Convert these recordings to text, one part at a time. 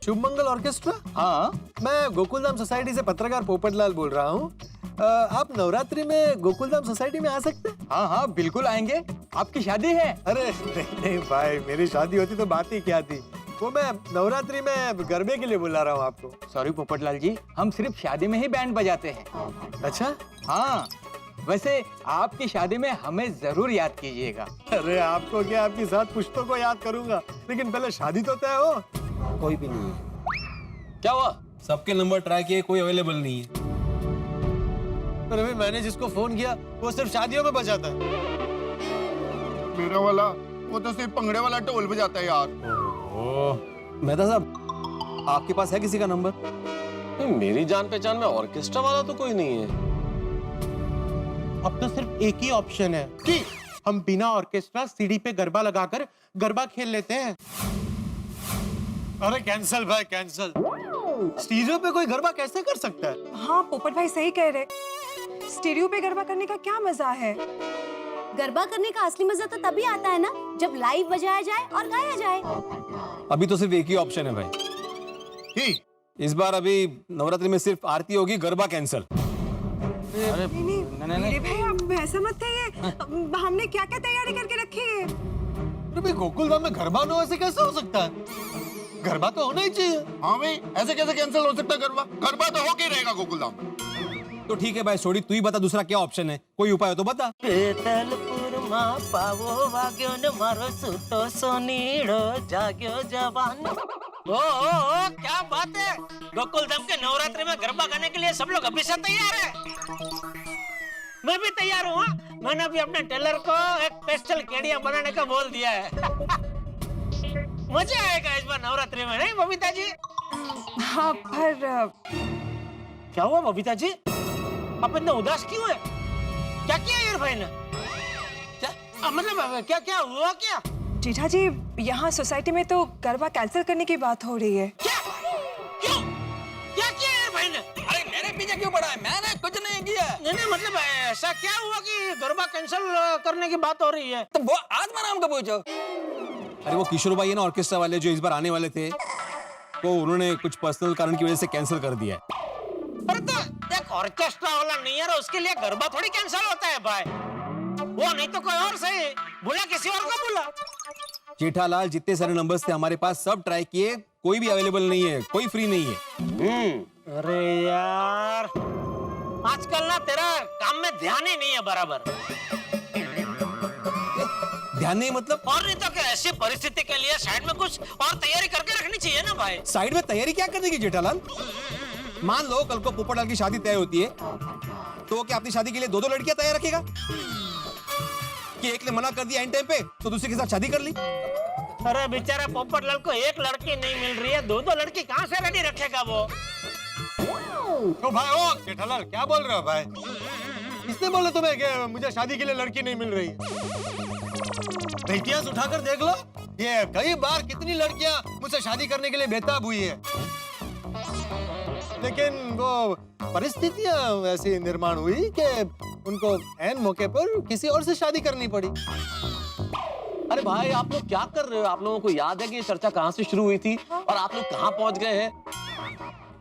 शुभ मंगल orchestra. हाँ मैं Gokuldham society से पत्रकार पोपटलाल बोल रहा हूँ। आप नवरात्रि में गोकुलधाम सोसाइटी में आ सकते हैं? हाँ हाँ बिल्कुल आएंगे। आपकी शादी है? अरे नहीं भाई, मेरी शादी होती तो बात ही क्या थी। वो मैं नवरात्रि में गरबे के लिए बुला रहा हूँ आपको। सॉरी पोपटलाल जी, हम सिर्फ शादी में ही बैंड बजाते हैं। अच्छा, हाँ वैसे आपकी शादी में हमें जरूर याद कीजिएगा। अरे आपको क्या, आपकी साथ पुश्तों को याद करूंगा, लेकिन पहले शादी तो तय हो। कोई भी नहीं है। क्या हुआ? सबके नंबर ट्राई किए, कोई अवेलेबल नहीं है। पर अभी मैंने जिसको फोन किया वो सिर्फ शादियों में बजाता है। मेरा वाला वो तो सिर्फ पंगड़े वाला ढोल बजाता है यार। मेहता साहब, आपके पास है किसी का नंबर? नहीं, मेरी जान पहचान में ऑर्केस्ट्रा वाला तो कोई नहीं है। अब तो सिर्फ एक ही ऑप्शन है कि हम बिना ऑर्केस्ट्रा सीढ़ी पे गरबा लगाकर गरबा खेल लेते हैं। अरे कैंसल भाई, कैंसल। स्टीरियो पे कोई गरबा कैसे कर सकता है? हाँ पोपट भाई सही कह रहे। स्टीरियो पे गरबा करने का क्या मजा है? गरबा करने का असली मजा तो तभी आता है ना जब लाइव बजाया जाए और गाया जाए। अभी तो सिर्फ एक ही ऑप्शन है भाई। इस बार अभी नवरात्रि में सिर्फ आरती होगी, गरबा कैंसल। नहीं मेरे भाई आप ऐसा मत कहिए। हमने क्या क्या तैयारी करके रखी है। अरे गोकुलधाम में गरबा न हो ऐसे कैसे हो सकता है? गरबा तो होना ही चाहिए। हाँ भाई, ऐसे कैसे कैंसिल हो सकता है गरबा? गरबा तो होके रहेगा गोकुलधाम। तो ठीक है भाई छोड़ी, तू ही बता दूसरा क्या ऑप्शन है, कोई उपाय हो तो बता। पेतलपुरमा पावो वाग्यो न मारो सुतो सोनीड़ो जाग्यो जवान। ओ, क्या बात है। गोकुलधाम के नवरात्रि में गरबा गाने के लिए सब लोग अभी से तैयार है। मैं भी तैयार हूँ। मैंने भी अपने टेलर को एक पेस्टल केडिया बनाने का बोल दिया है। मजा आएगा इस बार नवरात्रि में, नहीं बबीता जी? हाँ पर क्या हुआ बबीता जी, आप इतना उदास क्यों है? क्या किया यार भाई ने? क्या मतलब क्या क्या हुआ क्या? जीजा जी यहाँ सोसाइटी में तो गरबा कैंसिल करने की बात हो रही है। क्या? क्यों? क्या किया यार भाई ने? अरे मेरे पीछे क्यों पड़ा है? मैंने कुछ नहीं किया। नहीं मतलब ऐसा क्या हुआ कि गरबा कैंसिल करने की बात हो रही है? तो वो आत्मा नाम का पूछो। अरे वो किशोर भाई है ना ऑर्केस्ट्रा वाले, जो इस बार आने वाले थे, तो उन्होंने कुछ पर्सनल कारण की वजह से कैंसिल कर दिया है। अरे तो देख, ऑर्केस्ट्रा वाला नहीं है, उसके लिए गरबा थोड़ी कैंसिल होता है भाई। वो नहीं तो कोई और सही, बुला किसी और को बुला। जेठालाल, जितने सारे नंबर्स थे हमारे पास सब ट्राई किए, कोई भी अवेलेबल नहीं है, कोई फ्री नहीं है। अरे यार आजकल ना तेरा काम में ध्यान ही नहीं है बराबर। ध्यान नहीं मतलब? और नहीं तो क्या, ऐसी परिस्थिति के लिए साइड में कुछ और तैयारी करके रखनी चाहिए ना भाई। साइड में तैयारी क्या करने की जेठालाल? मान लो कल को पोपटलाल की शादी तय होती है, तो क्या अपनी शादी के लिए दो दो लड़कियां तैयार रखेगा? कि एक ने मना कर दिया एंड टाइम पे तो दूसरे के साथ शादी कर ली? अरे बेचारा पोपटलाल को एक लड़की नहीं मिल रही है, दो दो लड़की कहाँ से रेडी रखेगा वो? तो भाई ओ जेठालाल, क्या बोल रहे हो भाई? किसने बोला तुम्हें कि मुझे शादी के लिए लड़की नहीं मिल रही? इतिहास उठाकर देख लो, ये कई बार कितनी लड़कियां मुझसे शादी करने के लिए बेताब हुई है, लेकिन वो परिस्थितियां ऐसी निर्माण हुई कि उनको ऐन मौके पर किसी और से शादी करनी पड़ी। अरे भाई आप लोग क्या कर रहे हो? आप लोगों को याद है कि ये चर्चा कहाँ से शुरू हुई थी और आप लोग कहाँ पहुंच गए हैं?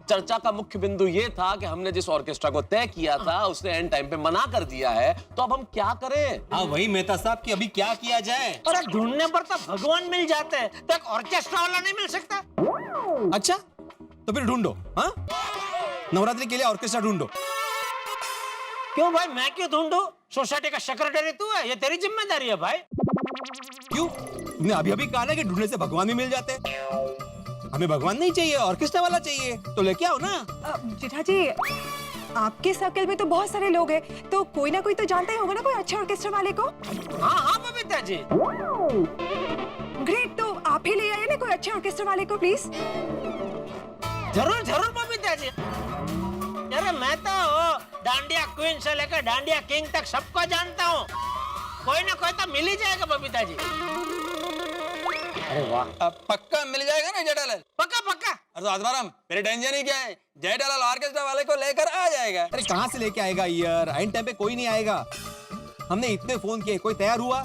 चर्चा का मुख्य बिंदु ये था कि हमने जिस ऑर्केस्ट्रा को तय किया था उसने एंड टाइम पे मना कर दिया है, तो अब हम क्या करें? हाँ वही मेहता साहब कि अभी क्या किया जाए? अरे ढूंढने पर तो भगवान मिल जाते हैं, तो एक ऑर्केस्ट्रा वाला नहीं मिल सकता? अच्छा तो फिर ढूंढो। हाँ नवरात्रि के लिए ऑर्केस्ट्रा ढूंढो। क्यों भाई, मैं क्यों ढूंढूं? सोसाइटी का सेक्रेटरी तू है, ये तेरी जिम्मेदारी है भाई। क्यों? तुमने अभी अभी कहा ना कि ढूंढने से भगवान भी मिल जाते हैं। हमें भगवान नहीं चाहिए, ऑर्केस्ट्रा वाला चाहिए, तो लेके आओ ना। जीजा जी आपके सर्कल में तो बहुत सारे लोग हैं, तो कोई ना कोई तो जानता ही होगा ना कोई अच्छे ऑर्केस्ट्रा वाले को। हाँ हाँ बबीता जी। ग्रेट, तो आप ही ले आइए ना कोई अच्छे ऑर्केस्ट्रा वाले को प्लीज। जरूर जरूर बबीता जी। अरे मैं तो डांडिया क्वीन से लेकर डांडिया किंग तक सबको जानता हूँ, कोई ना कोई तो मिल ही जाएगा बबीता जी। अरे वाह, अब पक्का मिल जाएगा ना जेठालाल? पक्का पक्का। अरे तो आत्माराम, मेरे टेंशन ही क्या है, जेठालाल ऑर्केस्ट्रा वाले को लेकर आ जाएगा। अरे कहाँ से लेके आएगा यार, एंड टाइम पे कोई नहीं आएगा। हमने इतने फोन किए, कोई तैयार हुआ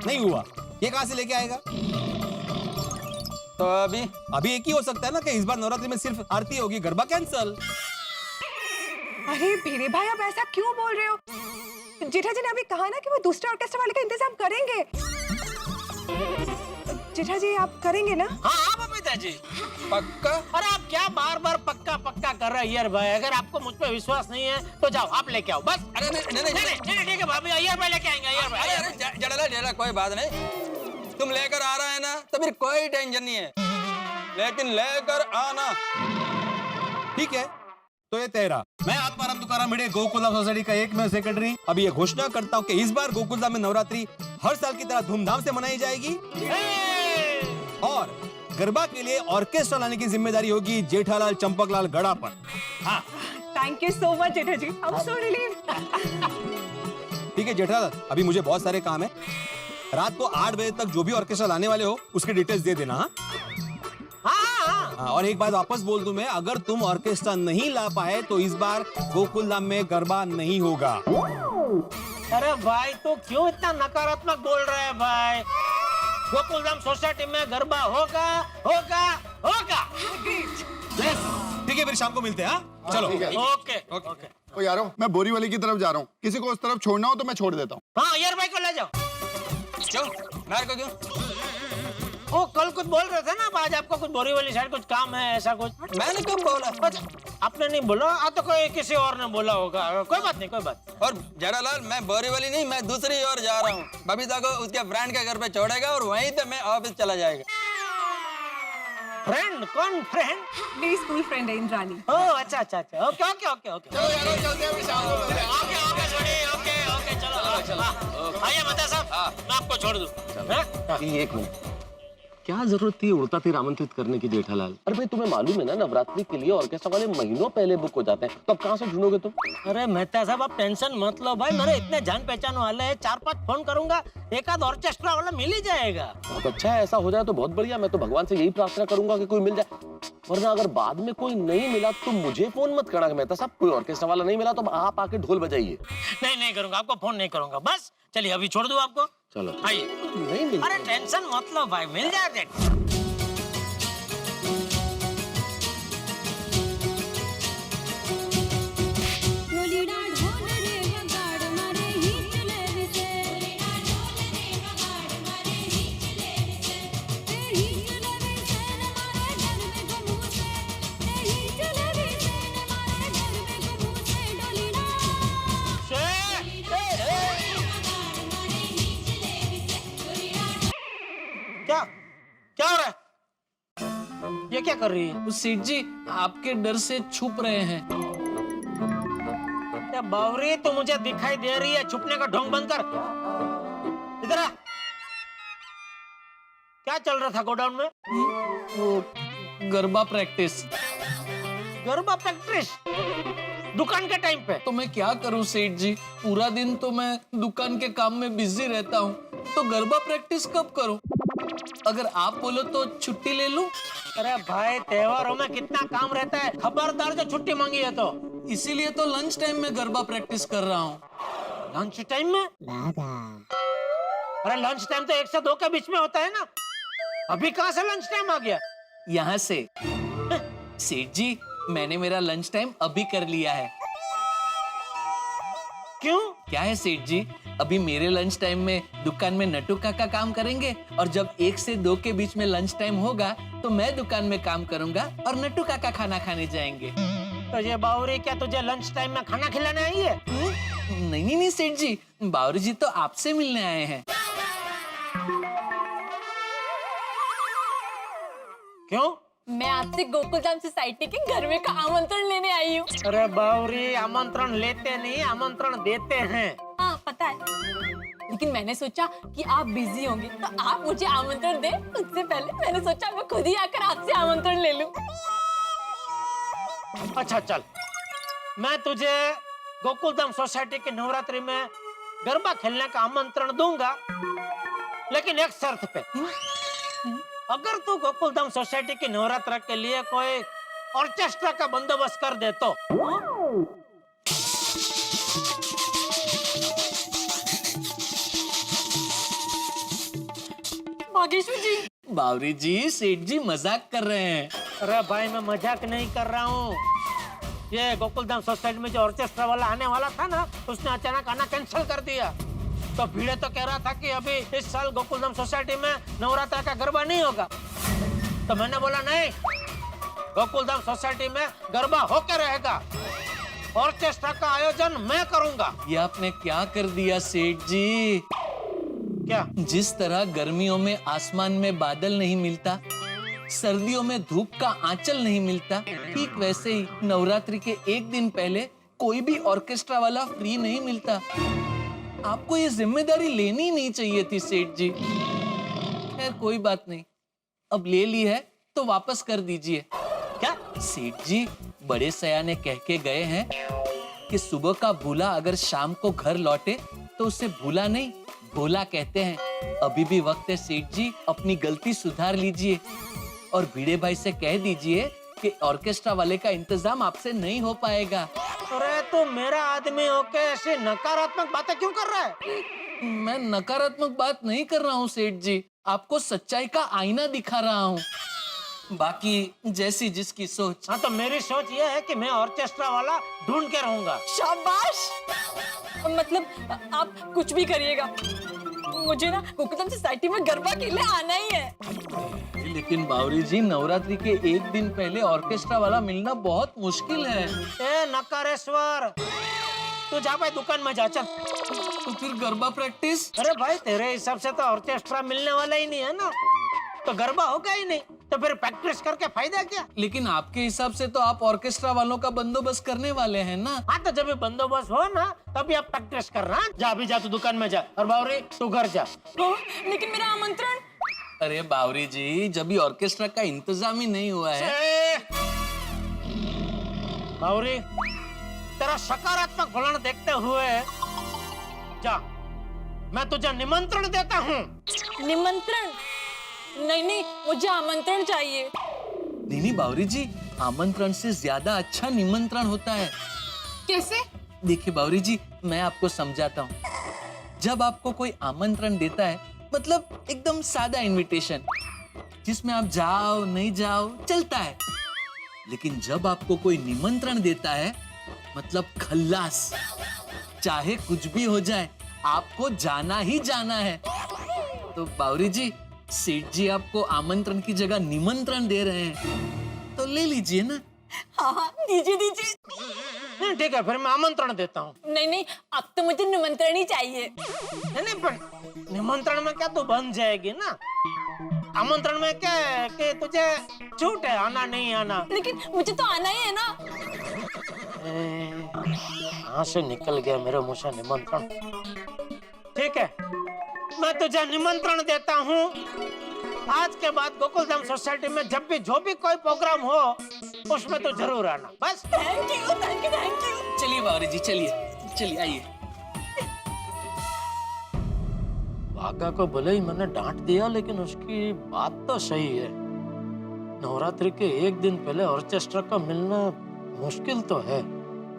नहीं हुआ, ये कहाँ से लेके आएगा? तो अभी अभी एक ही हो सकता है ना कि इस बार नवरात्रि में सिर्फ आरती होगी, गरबा कैंसल। अरे भिड़े भाई आप ऐसा क्यों बोल रहे हो? जेठा जी ने अभी कहा ना कि वो दूसरे ऑर्केस्ट्रा वाले का इंतजाम करेंगे। जेठा जी आप करेंगे ना? हाँ हाँ बबीता जी, पक्का? अरे आप क्या बार बार पक्का पक्का कर रहे हैं अय्यर भाई? अगर आपको मुझ पर विश्वास नहीं है तो जाओ आप लेके आओ बस। अरे नहीं, ठीक है भाभी, अय्यर भाई लेके आएंगे, अय्यर भाई। अरे जड़ा कोई बात नहीं, तुम लेकर आ रहे हैं ना तो फिर कोई टेंशन नहीं है, लेकिन लेकर आना। ठीक है, तो ये तेरा, मैं आत्माराम तुकाराम भिड़े गोकुलधाम सोसाइटी का एकमेव सेक्रेटरी अभी ये घोषणा करता हूँ कि इस बार गोकुलधाम में नवरात्रि हर साल की तरह धूमधाम से मनाई जाएगी और गरबा के लिए ऑर्केस्ट्रा लाने की जिम्मेदारी होगी जेठालाल चंपकलाल गड़ा पर। हाँ thank you so much Jetha ji, I am so relieved. ठीक है जेठालाल, अभी मुझे बहुत सारे काम है, रात को 8 बजे तक जो भी ऑर्केस्ट्रा लाने वाले हो उसके डिटेल्स दे देना। हाँ, और एक बात वापस बोल दूं मैं, अगर तुम ऑर्केस्ट्रा नहीं ला पाए तो इस बार गोकुलधाम में गरबा नहीं होगा। अरे भाई तो क्यों इतना नकारात्मक बोल रहे हैं भाई? गोकुलधाम सोसाइटी में गरबा होगा होगा होगा। ठीक है, फिर शाम को मिलते हैं। हाँ चलो। ठीक है। Okay okay. ओ यारो, मैं बोरी वाली की तरफ जा रहा हूँ, किसी को उस तरफ छोड़ना हो तो मैं छोड़ देता हूँ। हाँ अय्यर भाई को ले जाओ। क्यों? मेरे को क्यों? वो कल कुछ बोल रहे थे ना, आज आपको कुछ बोरी वाली साइड कुछ काम है ऐसा कुछ? मैंने कब बोला? आपने नहीं बोला, तो कोई किसी और ने बोला होगा। कोई बात नहीं, कोई बात। और जड़ालाल, मैं बोरीवली नहीं, मैं दूसरी ओर जा रहा हूँ। बबीता को उसके फ्रेंड के घर पे छोड़ेगा और वहीं से मैं ऑफिस चला जाएगा। फ्रेंड? कौन फ्रेंड? मेरी स्कूल फ्रेंड है इंद्रानी। ओह अच्छा अच्छा अच्छा, ओके ओके ओके ओके। चलो यारो, चलते हैं, फिर शाम को मिलते हैं। ओके ओके छोड़िए, ओके ओके चलो। आइए मता साहब, मैं आपको छोड़ दूं। एक मिनट, क्या जरूरत थी उड़ता फिर आमंत्रित करने की जेठालाल? अरे भाई तुम्हें मालूम है ना नवरात्रि के लिए ऑर्केस्ट्रा वाले महीनों पहले बुक हो जाते हैं, तो अब कहाँ से ढूंढोगे तुम? अरे मेहता साहब आप टेंशन मत लो भाई, मेरे इतने जान पहचान वाले हैं, 4-5 फोन करूंगा, एक आध ऑर्केस्ट्रा वाला मिल ही जाएगा। बहुत अच्छा है, ऐसा हो जाए तो बहुत बढ़िया। मैं तो भगवान से यही प्रार्थना करूंगा कि कोई मिल जाए, वरना अगर बाद में कोई नहीं मिला तो मुझे फोन मत करना मेहता साहब। कोई ऑर्केस्ट्रा वाला नहीं मिला तो आप आके ढोल बजाइए। नहीं करूंगा, आपको फोन नहीं करूंगा। बस चलिए अभी छोड़ दूं आपको। चलो आइए। नहीं मिल, अरे टेंशन मत लो भाई, मिल जाएगा। क्या हो रहा है? ये क्या कर रही है? सेठ जी आपके डर से छुप रहे हैं। क्या बावरी, तो मुझे दिखाई दे रही है, छुपने का ढोंग बंद कर। इधर आ। क्या चल रहा था गोडाउन में? वो गरबा प्रैक्टिस। गरबा प्रैक्टिस दुकान के टाइम पे? तो मैं क्या करूं सेठ जी, पूरा दिन तो मैं दुकान के काम में बिजी रहता हूं, तो गरबा प्रैक्टिस कब करूं? अगर आप बोलो तो छुट्टी ले लूं? अरे भाई त्योहारों में कितना काम रहता है, खबरदार जो छुट्टी मांगी है तो। इसीलिए तो लंच टाइम में गरबा प्रैक्टिस कर रहा हूं। लंच टाइम में? अरे लंच टाइम तो 1 से 2 के बीच में होता है ना, अभी कहाँ से लंच टाइम आ गया? यहाँ से। सेठ जी मैंने मेरा लंच टाइम अभी कर लिया है। क्यों? क्या है सेठ जी, अभी मेरे लंच टाइम में दुकान में नट्टू काका काम करेंगे और जब 1 से 2 के बीच में लंच टाइम होगा तो मैं दुकान में काम करूंगा और नट्टू काका खाना खाने जाएंगे। तो ये बावरी क्या तुझे लंच टाइम में खाना खिलाने आई है? नहीं सेठ जी, बावरी जी तो आपसे मिलने आए हैं। क्यों? मैं आपसे गोकुलधाम सोसाइटी के गरबे का आमंत्रण लेने आई हूँ। अरे बावरी, आमंत्रण लेते नहीं, आमंत्रण देते हैं। हाँ पता है, लेकिन मैंने सोचा कि आप बिजी होंगे तो आप मुझे आमंत्रण दें, उससे पहले मैंने सोचा मैं खुद ही आकर आपसे आमंत्रण ले लूं। अच्छा चल, मैं तुझे गोकुलधाम सोसाइटी के नवरात्रि में गरबा खेलने का आमंत्रण दूंगा, लेकिन एक शर्त पे। अगर तू गोकुलधाम सोसाइटी की नवरात्र के लिए कोई ऑर्केस्ट्रा का बंदोबस्त कर दे तो। भागेश्वर जी बावरी जी, सेठ जी मजाक कर रहे हैं। अरे भाई मैं मजाक नहीं कर रहा हूँ। ये गोकुलधाम सोसाइटी में जो ऑर्केस्ट्रा वाला आने वाला था ना, उसने अचानक आना कैंसिल कर दिया। तो भीड़े तो कह रहा था कि अभी इस साल गोकुलधाम सोसाइटी में नवरात्र का गरबा नहीं होगा। तो मैंने बोला नहीं, गोकुलधाम सोसाइटी में गरबा होके रहेगा। ऑर्केस्ट्रा का आयोजन मैं करूंगा। ये आपने क्या कर दिया सेठ जी? क्या? जिस तरह गर्मियों में आसमान में बादल नहीं मिलता, सर्दियों में धूप का आंचल नहीं मिलता, ठीक वैसे ही नवरात्रि के एक दिन पहले कोई भी ऑर्केस्ट्रा वाला फ्री नहीं मिलता। आपको ये जिम्मेदारी लेनी नहीं चाहिए थी सेठ जी। खैर कोई बात नहीं, अब ले ली है तो वापस कर दीजिए। क्या? सेठ जी बड़े सयाने कह के गए हैं कि सुबह का भूला अगर शाम को घर लौटे तो उसे भूला नहीं, भोला कहते हैं। अभी भी वक्त है सेठ जी, अपनी गलती सुधार लीजिए और भिड़े भाई से कह दीजिए कि ऑर्केस्ट्रा वाले का इंतजाम आपसे नहीं हो पाएगा। अरे तो मेरा आदमी होके ऐसे नकारात्मक बातें क्यों कर रहा है? मैं नकारात्मक बात नहीं कर रहा हूँ सेठ जी, आपको सच्चाई का आईना दिखा रहा हूँ। बाकी जैसी जिसकी सोच। हाँ तो मेरी सोच ये है कि मैं ऑर्केस्ट्रा वाला ढूंढ के रहूंगा। शाबाश। मतलब आप कुछ भी करिएगा, मुझे ना गोकुलधाम सोसाइटी में गरबा खेलने आना ही है। लेकिन बावरी जी, नवरात्रि के एक दिन पहले ऑर्केस्ट्रा वाला मिलना बहुत मुश्किल है। ए नकारेश्वर, तू जा भाई दुकान में जा, चल। तो फिर गरबा प्रैक्टिस? अरे भाई तेरे हिसाब से तो ऑर्केस्ट्रा मिलने वाला ही नहीं है ना, तो गरबा होगा ही नहीं, तो फिर प्रैक्टिस करके फायदा क्या? लेकिन आपके हिसाब से तो आप ऑर्केस्ट्रा वालों का बंदोबस्त करने वाले हैं ना? हाँ तो जब भी बंदोबस्त हो ना तभी आप प्रैक्टिस करना। जा अभी जा, तू दुकान में जा, और बावरी तू घर जा। लेकिन मेरा आमंत्रण? अरे बावरी जी, जब भी ऑर्केस्ट्रा का इंतजाम ही नहीं हुआ है। बावरी तेरा सकारात्मक वलन देखते हुए जा, मैं तुझे निमंत्रण देता हूँ। निमंत्रण? नहीं नहीं, मुझे आमंत्रण चाहिए। नहीं बावरी जी, आमंत्रण से ज्यादा अच्छा निमंत्रण होता है। कैसे? देखिए बावरी जी, मैं आपको समझाता हूँ। जब आपको कोई आमंत्रण देता है, मतलब एकदम सादा इनविटेशन जिसमें आप जाओ नहीं जाओ चलता है, लेकिन जब आपको कोई निमंत्रण देता है, मतलब खल्लास, चाहे कुछ भी हो जाए आपको जाना ही जाना है। तो बावरी जी, सेठ जी आपको आमंत्रण की जगह निमंत्रण दे रहे हैं, तो ले लीजिए ना। हाँ दीजिए दीजिए। ठीक है, फिर मैं आमंत्रण देता हूँ। नहीं नहीं, अब तो मुझे निमंत्रण ही चाहिए। नहीं पर निमंत्रण में क्या तू बन जाएगी ना, आमंत्रण में क्या है कि तुझे छूट है, आना नहीं आना। लेकिन मुझे तो आना ही है ना। कहाँ से निकल गया मेरे मुंह से निमंत्रण। ठीक है, मैं तुझे निमंत्रण देता हूँ। आज के बाद गोकुलधाम सोसाइटी में जब भी जो भी कोई प्रोग्राम हो उसमें तो जरूर आना। बस। Thank you thank you thank you. चलिए बावरी जी, चलिए चलिए, आइए। भागा को भले ही मैंने डांट दिया, लेकिन उसकी बात तो सही है। नवरात्रि के एक दिन पहले ऑर्केस्ट्रा का मिलना मुश्किल तो है।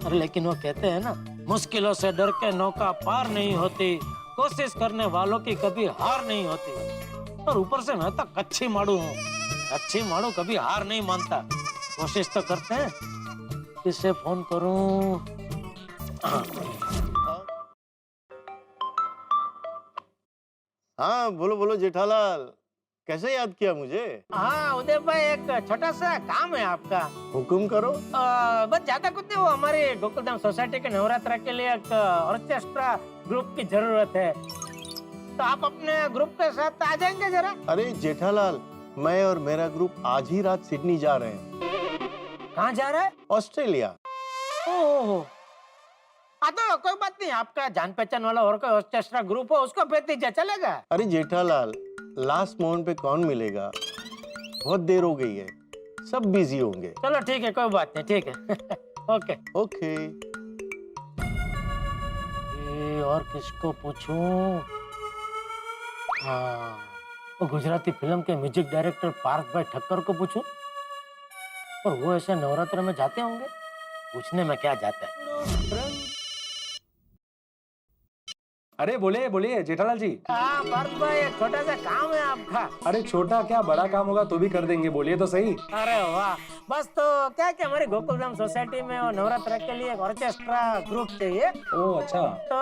अरे लेकिन वो कहते हैं ना, मुश्किलों से डर के नौका पार नहीं होती, कोशिश करने वालों की कभी हार नहीं होती। और ऊपर से मैं तो कच्ची माड़ू हूँ, कच्ची माड़ू कभी हार नहीं मानता। कोशिश तो करते हैं। किससे फोन करूं? हाँ बोलो बोलो जेठालाल, कैसे याद किया मुझे? हाँ उदय भाई, एक छोटा सा काम है आपका। हुक्म करो। बस ज्यादा कुछ नहीं, वो हमारे गोकुलधाम सोसाइटी के नवरात्र के लिए एक ऑर्केस्ट्रा ग्रुप की जरूरत है, तो आप अपने ग्रुप के साथ आ जाएंगे जरा? अरे जेठालाल, मैं और मेरा ग्रुप आज ही रात सिडनी जा रहे हैं। कहाँ जा रहा है? ऑस्ट्रेलिया। ओह, हाँ तो कोई बात नहीं, आपका जान पहचान वाला और कोई ऑर्केस्ट्रा ग्रुप हो उसको भेज दीजिए, चलेगा? अरे जेठालाल, लास्ट मोमेंट पे कौन मिलेगा, बहुत देर हो गई है, सब बिजी होंगे। चलो ठीक है, कोई बात नहीं, ठीक है। Okay okay. और किसको पूछूं? हाँ, वो गुजराती फिल्म के म्यूजिक डायरेक्टर पार्थ भाई ठक्कर को पूछूं? और वो ऐसे नवरात्र में जाते होंगे, पूछने में क्या जाता है। अरे बोलिए बोलिए जेठालाल जी। हाँ पार्थ भाई, एक छोटा सा काम है आपका। अरे छोटा क्या बड़ा काम होगा तो भी कर देंगे, बोलिए तो सही। अरे वाह, बस तो क्या कि हमारी गोकुलधाम सोसाइटी में वो नवरात्र के लिए एक ऑर्केस्ट्रा ग्रुप चाहिए। ओह अच्छा। तो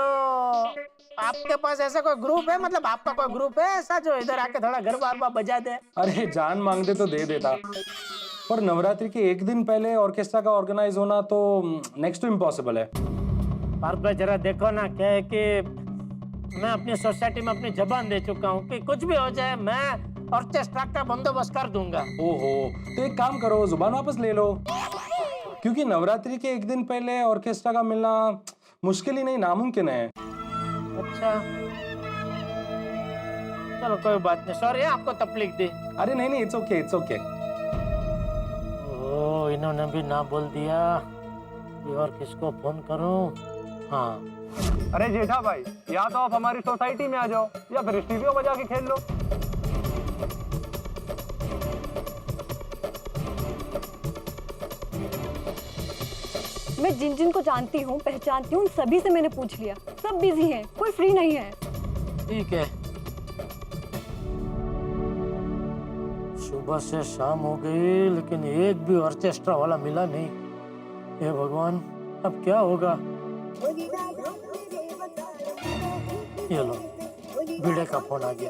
आपके पास ऐसा कोई ग्रुप है, मतलब आपका कोई ग्रुप है ऐसा जो इधर आके थोड़ा गरबा वरबा बजा दे? अरे जान मांगते तो दे देता, पर नवरात्रि के एक दिन पहले ऑर्केस्ट्रा का ऑर्गेनाइज होना तो नेक्स्ट टू इम्पॉसिबल है। पार्थ भाई जरा देखो ना, क्या है कि मैं अपनी सोसाइटी में अपनी जबान दे चुका हूँ कि कुछ भी हो जाए मैं ऑर्केस्ट्रा का बंदोबस्त कर दूंगा। ओहो, तो एक काम करो, जुबान वापस ले लो, क्योंकि नवरात्रि के एक दिन पहले ऑर्केस्ट्रा का मिलना मुश्किल ही नहीं नामुमकिन है। अच्छा चलो कोई बात नहीं, सॉरी आपको तकलीफ दी। अरे नहीं इट्स ओके इट्स ओके। ओ इन्होंने भी ना बोल दिया, ये और किसको फोन करूं? हाँ अरे जेठा भाई, या तो आप हमारी सोसाइटी में आ जाओ या फिर स्टूडियो बजा के खेल लो। मैं जिन जिन को जानती हूँ पहचानती हूँ सभी से मैंने पूछ लिया, सब बिजी हैं, कोई फ्री नहीं है। ठीक है, सुबह से शाम हो गई लेकिन एक भी ऑर्केस्ट्रा वाला मिला नहीं। हे भगवान, अब क्या होगा? ये लो, भिड़े का फोन आ गया,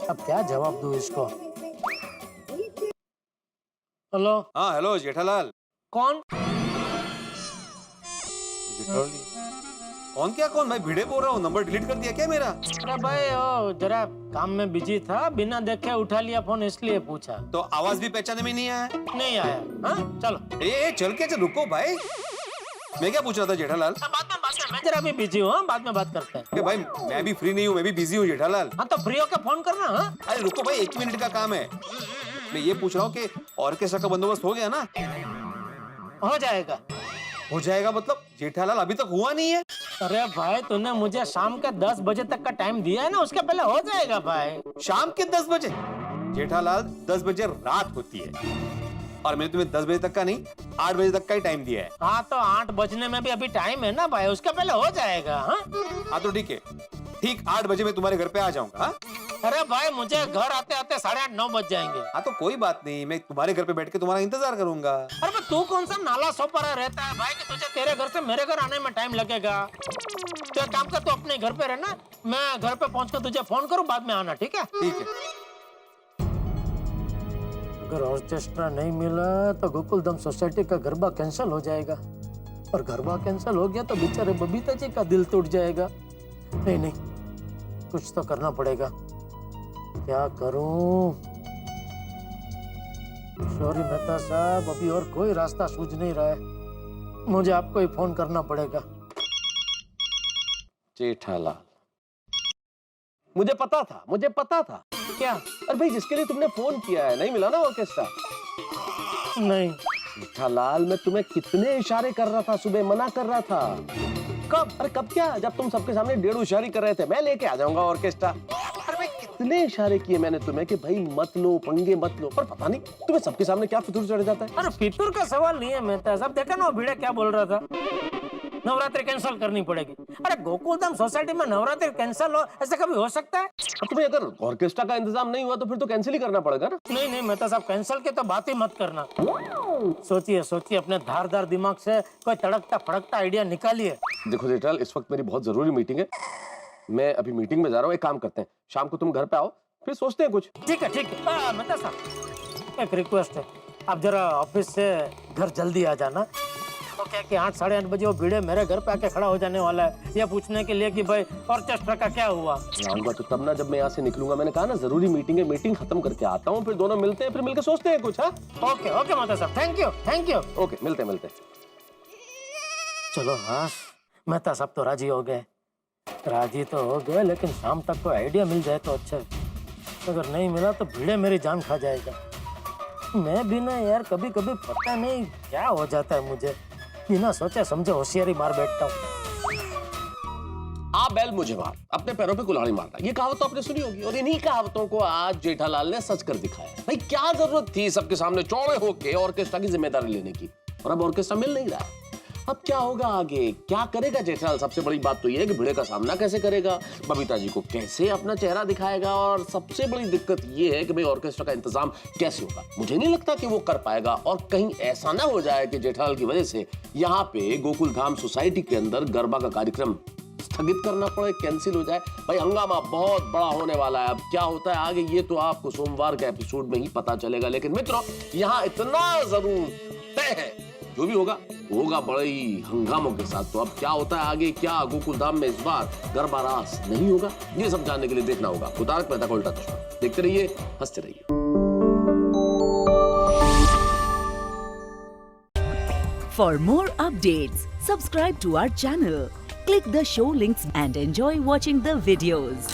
अब क्या जवाब दूं इसको? हेलो। हाँ हेलो जेठालाल। कौन? कौन क्या कौन? मैं भिड़े बोल रहा हूँ, नंबर डिलीट कर दिया क्या मेरा? अरे भाई ओ जरा काम में बिजी था, बिना देखे उठा लिया फोन, इसलिए पूछा। तो आवाज भी पहचाने में नहीं आया? नहीं आया। हाँ चलो। ए चल के रुको भाई, मैं क्या पूछ रहा था जेठालाल? बाद में मैं जरा भी बिजी हूँ, बाद में बात करते हैं। भाई मैं भी फ्री नहीं हूँ, मैं भी बिजी हूँ जेठालाल। हाँ तो फ्री होकर फोन करना। हाँ अरे रुको भाई, 1 मिनट का काम है। मैं ये पूछ रहा हूँ कि ऑर्केस्ट्रा का बंदोबस्त हो गया ना? हो जाएगा। हो जाएगा मतलब जेठालाल अभी तक हुआ नहीं है? अरे भाई तूने मुझे शाम के 10 बजे तक का टाइम दिया है ना, उसके पहले हो जाएगा भाई। शाम के 10 बजे? जेठालाल 10 बजे रात होती है और मैंने तुम्हें 10 बजे तक का नहीं 8 बजे तक का ही टाइम दिया है। हाँ तो 8 बजने में भी अभी टाइम है ना भाई, उसके पहले हो जाएगा। हाँ तो ठीक है, ठीक 8 बजे मैं तुम्हारे घर पे आ जाऊंगा। हाँ? अरे भाई मुझे घर आते आते 8:30 9 बज जाएंगे। हाँ तो कोई बात नहीं, मैं तुम्हारे घर पे बैठ के तुम्हारा इंतजार करूंगा। अरे तू कौन सा नाला सोपारा रहता है भाई कि तुझे तेरे घर से मेरे घर आने में टाइम लगेगा? तो काम कर, तू अपने घर पे रहना, मैं घर पे पहुंच कर तुझे फोन करूं, बाद में आना। ठीक है? ठीक है। अगर ऑर्केस्ट्रा नहीं मिला तो गोकुलधाम सोसाइटी का गरबा कैंसिल हो जाएगा, और गरबा कैंसिल हो गया तो बेचारे बबीता जी का दिल टूट जाएगा। नहीं नहीं, कुछ तो करना पड़ेगा। क्या करूं? सॉरी मेहता साहब, अभी और कोई रास्ता सूझ नहीं रहा है, मुझे आपको ही फोन करना पड़ेगा। जेठालाल, मुझे पता था। क्या? अरे भाई जिसके लिए तुमने फोन किया है नहीं मिला ना ऑर्केस्ट्रा? नहीं। जेठालाल, मैं तुम्हें कितने इशारे कर रहा था, सुबह मना कर रहा था। कब? अरे कब क्या, जब तुम सबके सामने 1.5 इशारे कर रहे थे, मैं लेके आ जाऊंगा ऑर्केस्ट्रा। अरे भाई कितने इशारे किए मैंने तुम्हें कि भाई मत लो, पंगे मत लो, पर पता नहीं तुम्हें सबके सामने क्या फितूर चढ़ जाता है। अरे फितूर का सवाल नहीं है मेहता साहब, देखा ना वो भिड़े क्या बोल रहा था, नवरात्रि कैंसिल करनी पड़ेगी। अरे गोकुलधाम सोसाइटी में नवरात्रि कैंसिल हो, ऐसा कभी हो सकता है? तुम्हें अगर ऑर्केस्ट्रा का इंतजाम नहीं हुआ तो फिर तो कैंसिल ही करना पड़ेगा ना। नहीं नहीं मेहता साहब, कैंसिल की तो बात ही मत करना। सोचिए अपने धारदार दिमाग से कोई तड़कता फड़कता आइडिया निकालिए। देखो जेठालाल, इस वक्त मेरी बहुत जरूरी मीटिंग है, मैं अभी मीटिंग में जा रहा हूँ। एक काम करते हैं, शाम को तुम घर पे आओ, फिर सोचते हैं कुछ। ठीक है मेहता साहब, एक रिक्वेस्ट है, आप जरा ऑफिस से घर जल्दी आ जाना। तो क्या कि 8 साढ़े 8 बजे वो भिड़े मेरे घर पे आके खड़ा हो जाने वाला है, ये पूछने के लिए कि भाई ऑर्केस्ट्रा का क्या हुआ। आऊंगा तो तब ना जब मैं यहाँ से निकलूंगा। मैंने कहा ना जरूरी मीटिंग है, मीटिंग खत्म करके आता हूँ, फिर दोनों मिलते हैं, फिर मिलकर सोचते हैं कुछ। हाँ ओके मेहता साहब, थैंक यू। ओके, मिलते। चलो हाँ, मेहता साहब तो राजी हो गए, लेकिन शाम तक कोई आइडिया मिल जाए तो अच्छा है। अगर नहीं मिला तो भिड़े मेरी जान खा जाएगा। मैं भी ना यार, कभी कभी पता नहीं क्या हो जाता है मुझे, बिना सोचे समझे होशियारी मार बैठता हूँ। आ बैल मुझे मार, अपने पैरों पे कुल्हाड़ी मारना, ये कहावत तो आपने सुनी होगी, और इन्हीं कहावतों को आज जेठालाल ने सच कर दिखाया। भाई क्या जरूरत थी सबके सामने चौड़े होके ऑर्केस्ट्रा की जिम्मेदारी लेने की, और अब ऑर्केस्ट्रा मिल नहीं रहा है। अब क्या होगा आगे, क्या करेगा जेठालाल? सबसे बड़ी बात तो ये है कि भिड़े का सामना कैसे करेगा, बबीता जी को कैसे अपना चेहरा दिखाएगा, और सबसे बड़ी दिक्कत ये है कि भाई ऑर्केस्ट्रा का इंतजाम कैसे होगा। मुझे नहीं लगता कि वो कर पाएगा, और कहीं ऐसा ना हो जाए कि जेठालाल की वजह से यहाँ पे गोकुल धाम सोसाइटी के अंदर गरबा का कार्यक्रम स्थगित करना पड़े, कैंसिल हो जाए। भाई हंगामा बहुत बड़ा होने वाला है। अब क्या होता है आगे ये तो आपको सोमवार के एपिसोड में ही पता चलेगा, लेकिन मित्रों यहाँ इतना जरूर तय है, जो भी होगा होगा बड़े ही हंगामों के साथ। तो अब क्या होता है आगे, क्या गोकुल धाम में इस बार गरबा रास नहीं होगा, ये सब जानने के लिए देखना होगा तारक मेहता का उल्टा चश्मा। देखते रहिए, हंसते रहिए। For more updates, subscribe to our channel, click the show links and enjoy watching the videos.